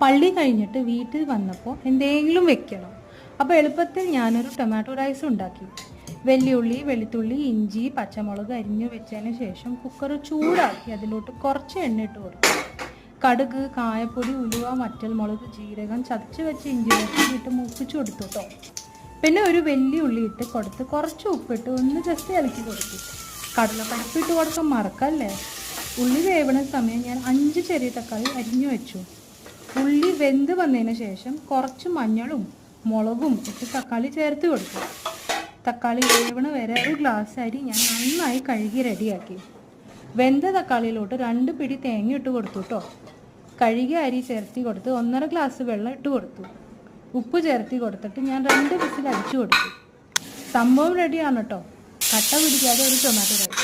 പള്ളി കഴിഞ്ഞിട്ട് വീട്ടിൽ വന്നപ്പോൾ എന്തെങ്കിലും വെക്കണം. അപ്പോൾ എളുപ്പത്തിൽ ഞാനൊരു ടൊമാറ്റോ റൈസ് ഉണ്ടാക്കി. വെള്ളിയുള്ളി, വെളുത്തുള്ളി, ഇഞ്ചി, പച്ചമുളക് അരിഞ്ഞു വെച്ചതിന് ശേഷം കുക്കർ ചൂടാക്കി അതിലോട്ട് കുറച്ച് എണ്ണ ഇട്ട് കൊടുത്തു. കടുക്, കായപ്പൊടി, ഉലുവ, വറ്റൽമുളക്, ജീരകം, ചതച്ച് വെച്ച് ഇഞ്ചി വെളുത്തുള്ളി ഇട്ട് മൂപ്പിച്ച് കൊടുത്തു കേട്ടോ. പിന്നെ ഒരു വലിയ ഉള്ളി ഇട്ട് കൊടുത്ത് കുറച്ച് ഉപ്പിട്ട് ഒന്ന് ജസ്റ്റ് ഇളക്കി കൊടുത്തു. കടലപ്പരിപ്പ് ഇട്ട് കൊടുക്കാൻ മറക്കല്ലേ. ഉള്ളി വേവണ സമയം ഞാൻ 5 ചെറിയ തക്കാളി അരിഞ്ഞു വെച്ചു. ഉള്ളി വെന്ത് വന്നതിന് ശേഷം കുറച്ച് മഞ്ഞളും മുളകും ഇട്ട് തക്കാളി ചേർത്ത് കൊടുത്തു. തക്കാളി വേവണ വരെ ഒരു ഗ്ലാസ് അരി ഞാൻ നന്നായി കഴുകി റെഡിയാക്കി. വെന്ത തക്കാളിയിലോട്ട് 2 പിടി തേങ്ങ ഇട്ട് കൊടുത്തു കേട്ടോ. കഴുകിയ അരി ചേർത്തി കൊടുത്ത് 1.5 ഗ്ലാസ് വെള്ളം ഇട്ട് കൊടുത്തു. ഉപ്പ് ചേർത്തി കൊടുത്തിട്ട് ഞാൻ 2 വിസിൽ അടിച്ചു കൊടുത്തു. സംഭവം റെഡിയാണ് കേട്ടോ. കട്ട പിടിക്കാതെ ഒരു ടൊമാറ്റോ റൈസ്.